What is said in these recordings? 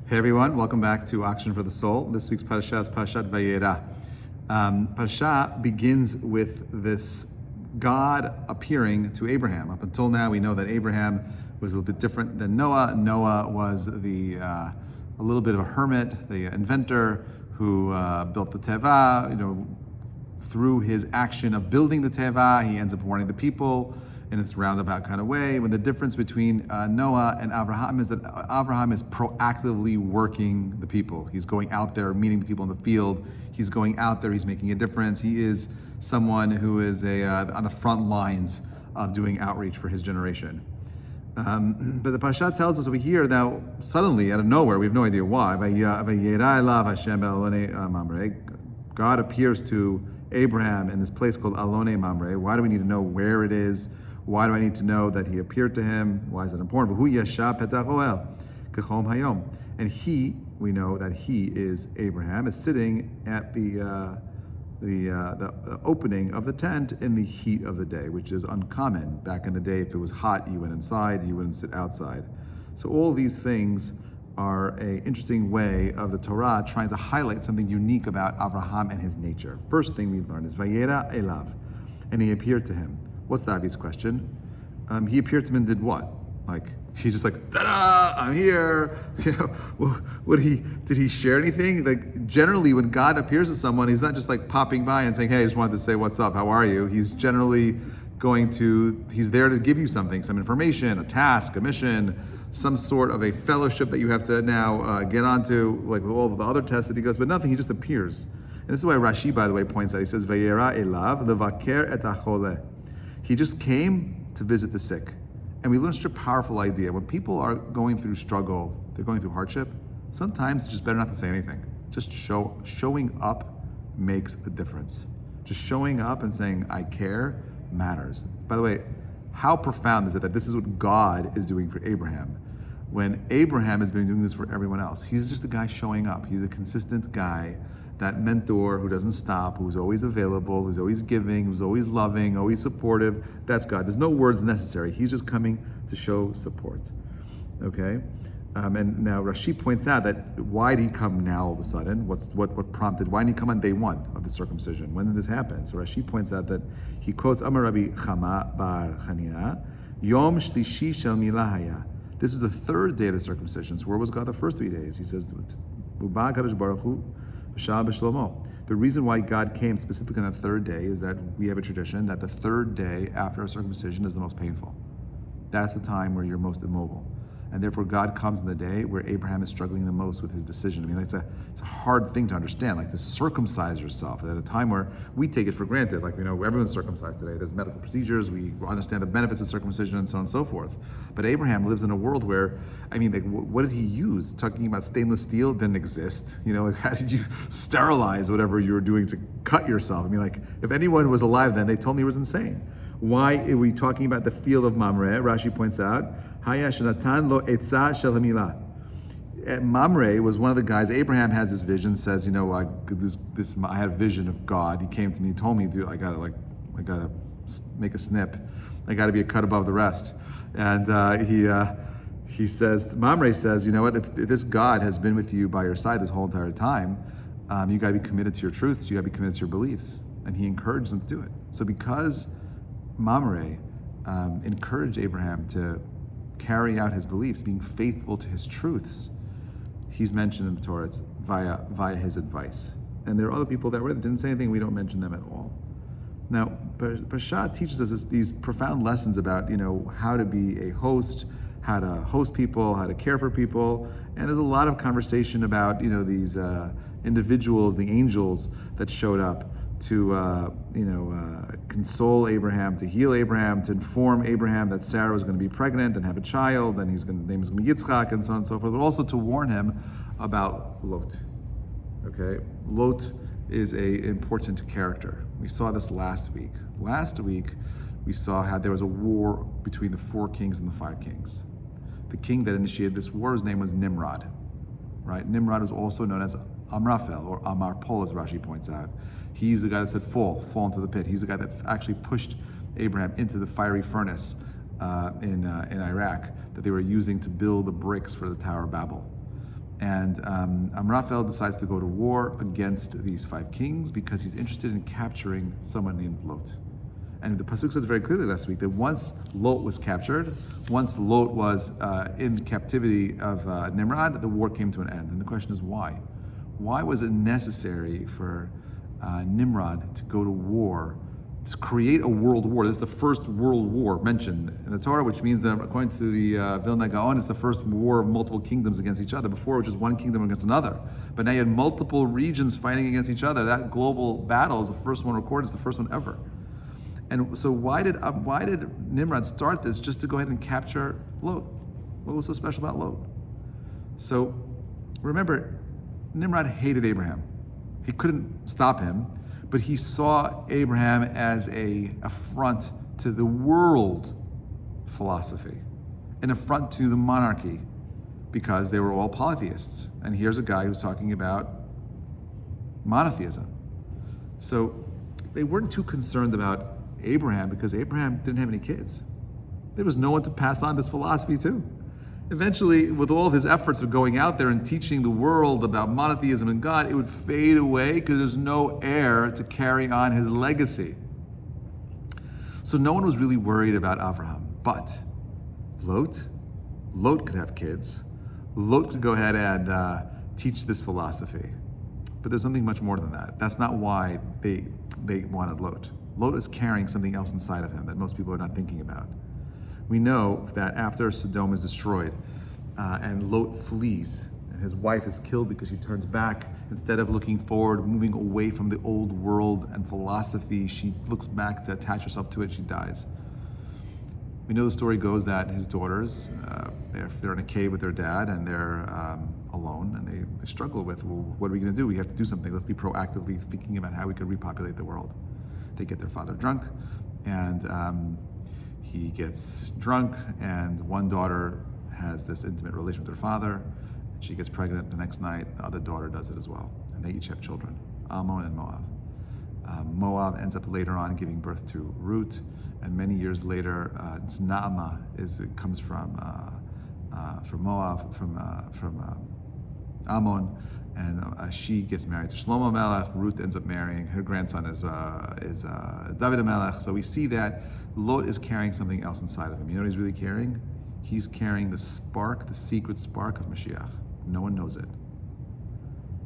Hey everyone, welcome back to Action for the Soul. This week's Perashat is Perashat Vayera. Perashat begins with this God appearing to Abraham. Up until now, we know that Abraham was a little bit different than Noah. Noah was a little bit of a hermit, the inventor who built the teva. Through his action of building the teva, he ends up warning the people in this roundabout kind of way. When the difference between Noah and Abraham is that Abraham is proactively working the people. He's going out there, meeting the people in the field. He's going out there, he's making a difference. He is someone who is on the front lines of doing outreach for his generation. But the Perashat tells us over here, now suddenly, out of nowhere, we have no idea why, God appears to Abraham in this place called Alone Mamre. Why do we need to know where it is? Why do I need to know that he appeared to him? Why is it important? And he, we know that he is Abraham, is sitting at the opening of the tent in the heat of the day, which is uncommon. Back in the day, if it was hot, you went inside, you wouldn't sit outside. So all these things are an interesting way of the Torah trying to highlight something unique about Abraham and his nature. First thing we learn is Vayera elav, and he appeared to him. What's the obvious question? He appeared to him and did what? Like, he just like, ta-da, I'm here. Did he share anything? Like, generally when God appears to someone, he's not just like popping by and saying, hey, I just wanted to say what's up, how are you? He's generally he's there to give you something, some information, a task, a mission, some sort of a fellowship that you have to now get onto, like with all of the other tests that he goes, but nothing, he just appears. And this is why Rashi, by the way, points out, he says, Vayera elav levaker et hacholeh. He just came to visit the sick. And we learned such a powerful idea. When people are going through struggle, they're going through hardship, sometimes it's just better not to say anything. Just showing up makes a difference. Just showing up and saying, I care, matters. By the way, how profound is it that this is what God is doing for Abraham? When Abraham has been doing this for everyone else, he's just a guy showing up. He's a consistent guy, that mentor who doesn't stop, who's always available, who's always giving, who's always loving, always supportive. That's God. There's no words necessary. He's just coming to show support. Okay? And now Rashi points out that why did he come now all of a sudden? What prompted? Why didn't he come on day one of the circumcision? When did this happen? So Rashi points out that he quotes Amar Rabbi Chama bar Chanina, Yom Shlishi Shel Milahaya. This is the third day of the circumcision. So where was God the first 3 days? He says, Uba Kadosh Baruch Hu B'Shah B'Shlomo. The reason why God came specifically on the third day is that we have a tradition that the third day after a circumcision is the most painful. That's the time where you're most immobile. And therefore God comes in the day where Abraham is struggling the most with his decision. I mean, it's a hard thing to understand, like to circumcise yourself at a time where we take it for granted. Like, everyone's circumcised today. There's medical procedures. We understand the benefits of circumcision and so on and so forth. But Abraham lives in a world where, what did he use? Talking about stainless steel didn't exist. How did you sterilize whatever you were doing to cut yourself? If anyone was alive then, they told me he was insane. Why are we talking about the field of Mamre? Rashi points out, Haya shenatan lo etza shel hamilah. Mamre was one of the guys. Abraham has this vision. Says, I had a vision of God. He came to me, told me, dude, I gotta make a snip. I gotta be a cut above the rest. And he says, Mamre says, if this God has been with you by your side this whole entire time, you gotta be committed to your truths. You gotta be committed to your beliefs. And he encouraged them to do it. So because Mamre encouraged Abraham to carry out his beliefs, being faithful to his truths, he's mentioned in the Torah. It's via his advice. And there are other people that didn't say anything. We don't mention them at all. Now, Perashat teaches us these profound lessons about how to be a host, how to host people, how to care for people. And there's a lot of conversation about these individuals, the angels that showed up to console Abraham, to heal Abraham, to inform Abraham that Sarah was going to be pregnant and have a child, and his name was going to be Yitzchak, and so on and so forth, but also to warn him about Lot. Okay? Lot is an important character. We saw this last week. Last week, we saw how there was a war between the 4 kings and the 5 kings. The king that initiated this war, his name was Nimrod. Right? Nimrod is also known as Amraphel, or Amarpol, as Rashi points out. He's the guy that said, fall into the pit. He's the guy that actually pushed Abraham into the fiery furnace in Iraq that they were using to build the bricks for the Tower of Babel. And Amraphel decides to go to war against these 5 kings because he's interested in capturing someone named Lot. And the pasuk says very clearly last week that once Lot was captured, once Lot was in captivity of Nimrod, the war came to an end. And the question is why? Why was it necessary for Nimrod to go to war, to create a world war? This is the first world war mentioned in the Torah, which means that according to the Vilna Gaon, it's the first war of multiple kingdoms against each other. Before, it was just one kingdom against another. But now you had multiple regions fighting against each other. That global battle is the first one recorded. It's the first one ever. And so why did Nimrod start this? Just to go ahead and capture Lot? What was so special about Lot? So remember, Nimrod hated Abraham. He couldn't stop him, but he saw Abraham as an affront to the world philosophy, an affront to the monarchy, because they were all polytheists. And here's a guy who's talking about monotheism. So they weren't too concerned about Abraham because Abraham didn't have any kids. There was no one to pass on this philosophy to. Eventually, with all of his efforts of going out there and teaching the world about monotheism and God, it would fade away because there's no heir to carry on his legacy. So no one was really worried about Abraham. But Lot could have kids. Lot could go ahead and teach this philosophy. But there's something much more than that. That's not why they wanted Lot. Lot is carrying something else inside of him that most people are not thinking about. We know that after Sodom is destroyed and Lot flees, and his wife is killed because she turns back, instead of looking forward, moving away from the old world and philosophy, she looks back to attach herself to it, she dies. We know the story goes that his daughters, they're in a cave with their dad and they're alone, and they struggle with, well, what are we going to do? We have to do something. Let's be proactively thinking about how we could repopulate the world. They get their father drunk, and he gets drunk, and one daughter has this intimate relation with her father, and she gets pregnant the next night. The other daughter does it as well, and they each have children, Ammon and Moab. Moab ends up later on giving birth to Ruth, and many years later, it's Naamah comes from Moab, from Ammon, and she gets married to Shlomo Melech. Ruth ends up marrying, her grandson is David Melech. So we see that Lot is carrying something else inside of him. You know what he's really carrying? He's carrying the spark, the secret spark of Mashiach. No one knows it.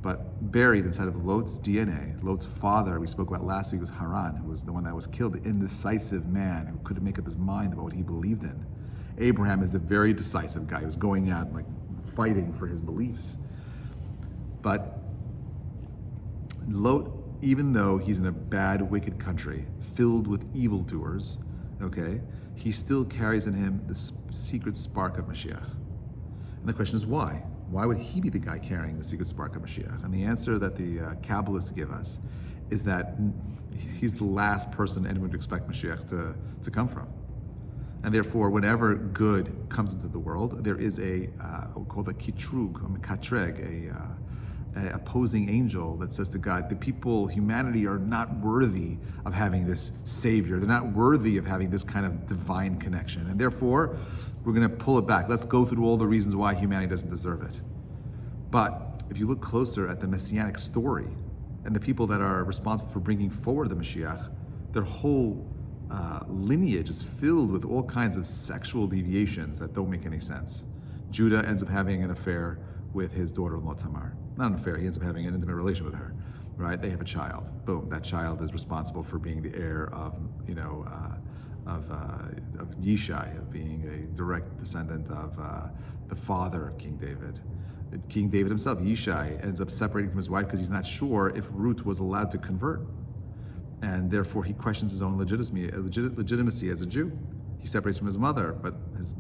But buried inside of Lot's DNA, Lot's father, we spoke about last week, was Haran, who was the one that was killed, the indecisive man who couldn't make up his mind about what he believed in. Abraham is the very decisive guy who's going out and like fighting for his beliefs. But Lot, even though he's in a bad, wicked country filled with evildoers, okay, he still carries in him the secret spark of Mashiach. And the question is why? Why would he be the guy carrying the secret spark of Mashiach? And the answer that the Kabbalists give us is that he's the last person anyone would expect Mashiach to come from. And therefore, whenever good comes into the world, there is called a kitrug, a katreg, a opposing angel that says to God, the people, humanity, are not worthy of having this savior. They're not worthy of having this kind of divine connection. And therefore, we're going to pull it back. Let's go through all the reasons why humanity doesn't deserve it. But if you look closer at the messianic story and the people that are responsible for bringing forward the Mashiach, their whole lineage is filled with all kinds of sexual deviations that don't make any sense. Judah ends up having an affair with his daughter-in-law Tamar. Not an affair, he ends up having an intimate relation with her, right? They have a child. Boom, that child is responsible for being the heir of Yishai, of being a direct descendant of the father of King David. King David himself, Yishai, ends up separating from his wife because he's not sure if Ruth was allowed to convert. And therefore he questions his own legitimacy as a Jew. He separates from his mother, but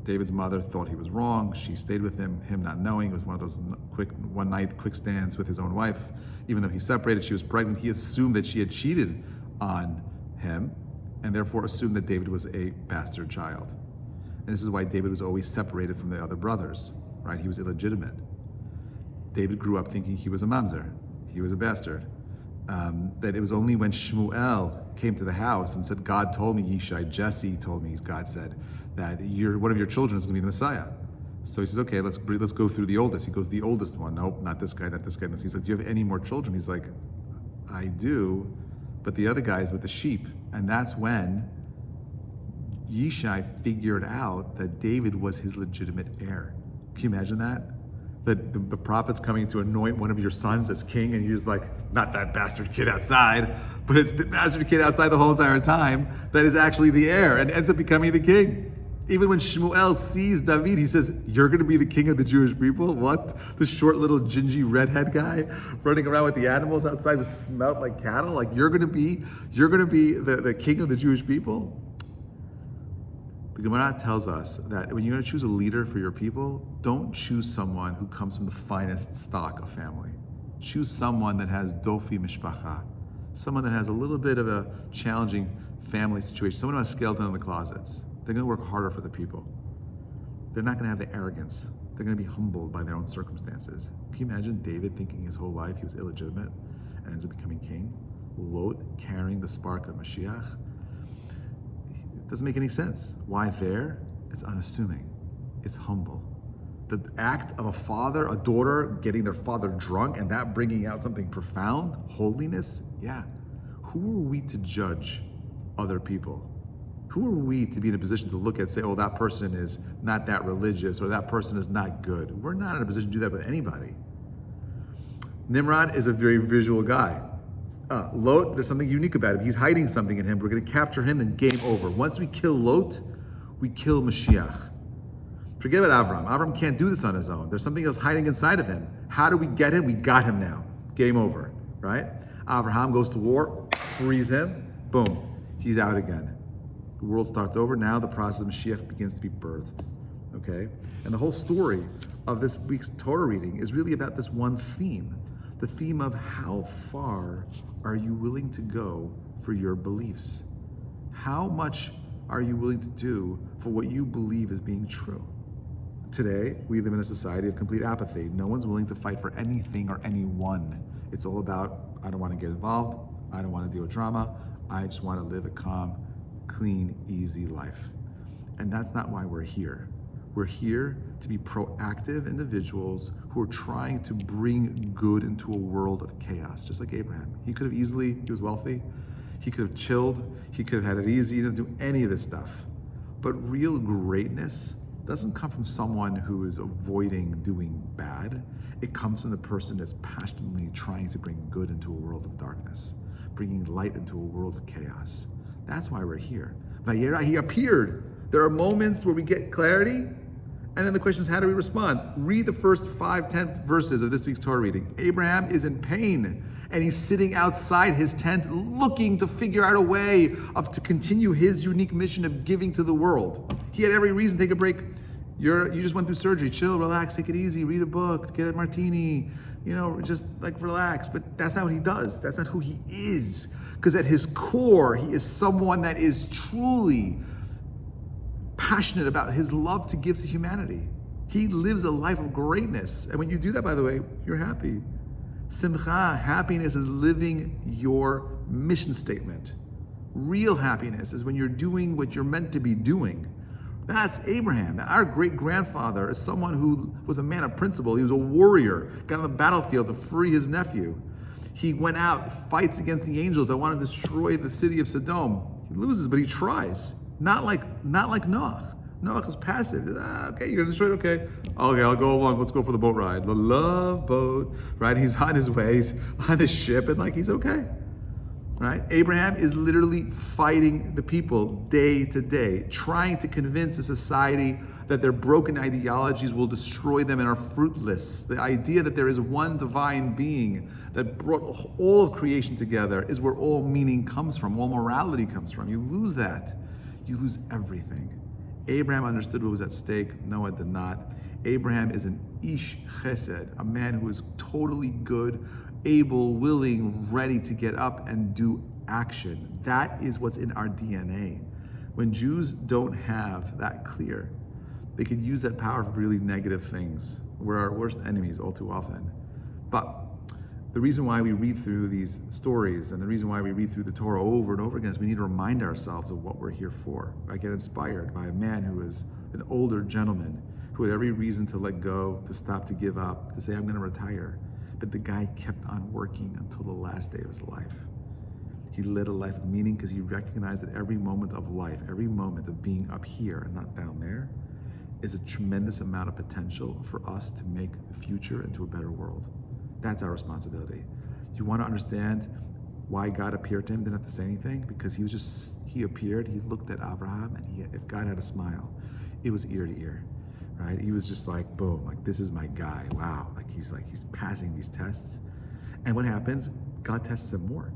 David's mother thought he was wrong. She stayed with him not knowing. It was one of those one-night quick stands with his own wife. Even though he separated, she was pregnant. He assumed that she had cheated on him, and therefore assumed that David was a bastard child. And this is why David was always separated from the other brothers, right? He was illegitimate. David grew up thinking he was a mamzer. He was a bastard. That it was only when Shmuel came to the house and said, God told me, Yishai, Jesse told me, God said, that one of your children is going to be the Messiah. So he says, okay, let's go through the oldest. He goes, the oldest one. Nope, not this guy, not this guy. He's like, do you have any more children? He's like, I do, but the other guy is with the sheep. And that's when Yishai figured out that David was his legitimate heir. Can you imagine that? That the prophet's coming to anoint one of your sons as king, and he's like, not that bastard kid outside, but it's the bastard kid outside the whole entire time that is actually the heir and ends up becoming the king. Even when Shmuel sees David, he says, you're going to be the king of the Jewish people? What? The short little gingy redhead guy running around with the animals outside who smelled like cattle? Like you're going to be the king of the Jewish people? The Gemara tells us that when you're going to choose a leader for your people, don't choose someone who comes from the finest stock of family. Choose someone that has dofi mishpacha, someone that has a little bit of a challenging family situation, someone who has skeleton in the closets. They're going to work harder for the people. They're not going to have the arrogance. They're going to be humbled by their own circumstances. Can you imagine David thinking his whole life he was illegitimate and ends up becoming king? Lot carrying the spark of Mashiach? It doesn't make any sense. Why there? It's unassuming. It's humble. The act of a father, a daughter getting their father drunk and that bringing out something profound, holiness, yeah. Who are we to judge other people? Who are we to be in a position to look at, say, oh, that person is not that religious or that person is not good? We're not in a position to do that with anybody. Nimrod is a very visual guy. Lot, there's something unique about him. He's hiding something in him. We're going to capture him and game over. Once we kill Lot, we kill Mashiach. Forget about Avram. Avram can't do this on his own. There's something else hiding inside of him. How do we get him? We got him now. Game over, right? Abraham goes to war, frees him, boom, he's out again. The world starts over. Now the process of Mashiach begins to be birthed, okay? And the whole story of this week's Torah reading is really about this one theme, the theme of how far are you willing to go for your beliefs? How much are you willing to do for what you believe as being true? Today, we live in a society of complete apathy. No one's willing to fight for anything or anyone. It's all about, I don't want to get involved, I don't want to deal with drama, I just want to live a calm, clean, easy life. And that's not why we're here. We're here to be proactive individuals who are trying to bring good into a world of chaos, just like Abraham. He was wealthy, he could have chilled, he could have had it easy, he didn't do any of this stuff. But real greatness doesn't come from someone who is avoiding doing bad. It comes from the person that's passionately trying to bring good into a world of darkness, bringing light into a world of chaos. That's why we're here. Vayera, he appeared. There are moments where we get clarity, and then the question is, how do we respond? Read the first 5-10 verses of this week's Torah reading. Abraham is in pain, and he's sitting outside his tent looking to figure out a way to continue his unique mission of giving to the world. He had every reason to take a break. You just went through surgery. Chill, relax, take it easy, read a book, get a martini, just like relax. But that's not what he does. That's not who he is. Because at his core, he is someone that is truly passionate about his love to give to humanity. He lives a life of greatness. And when you do that, by the way, you're happy. Simcha, happiness is living your mission statement. Real happiness is when you're doing what you're meant to be doing. That's Abraham. Our great-grandfather is someone who was a man of principle. He was a warrior, got on the battlefield to free his nephew. He went out, fights against the angels that want to destroy the city of Sodom. He loses, but he tries. Not like Noah. Noah is passive. Okay, you're gonna destroy it? Okay, I'll go along. Let's go for the boat ride. The love boat, right? He's on his way. He's on his ship, and he's okay, right? Abraham is literally fighting the people day to day, trying to convince a society that their broken ideologies will destroy them and are fruitless. The idea that there is one divine being that brought all of creation together is where all meaning comes from, all morality comes from. You lose that, you lose everything. Abraham understood what was at stake. Noah did not. Abraham is an ish chesed, a man who is totally good, able, willing, ready to get up and do action. That is what's in our DNA. When Jews don't have that clear, they can use that power for really negative things. We're our worst enemies all too often. But the reason why we read through these stories and the reason why we read through the Torah over and over again is we need to remind ourselves of what we're here for. I get inspired by a man who is an older gentleman who who had every reason to let go, to stop, to give up, to say, I'm going to retire. But the guy kept on working until the last day of his life. He led a life of meaning because he recognized that every moment of life, every moment of being up here and not down there, is a tremendous amount of potential for us to make the future into a better world. That's our responsibility. You want to understand why God appeared to him, didn't have to say anything, because he appeared, he looked at Abraham, and if God had a smile, it was ear to ear, right? He was just like, boom, like this is my guy, wow. He's passing these tests. And what happens? God tests him more.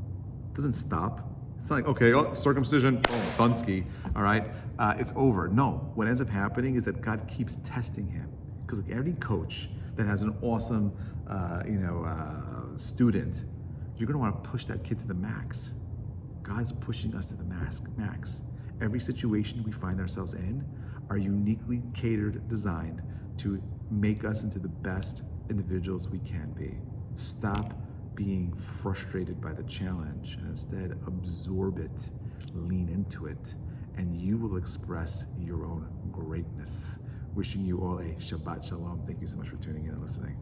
It doesn't stop. It's not like, okay, circumcision, Dunsky, all right, it's over. No, what ends up happening is that God keeps testing him. Because like every coach that has an awesome, student, you're gonna wanna push that kid to the max. God's pushing us to the max. Every situation we find ourselves in are uniquely catered, designed to make us into the best individuals we can be. Stop being frustrated by the challenge and instead absorb it, lean into it, and you will express your own greatness. Wishing you all a Shabbat Shalom. Thank you so much for tuning in and listening.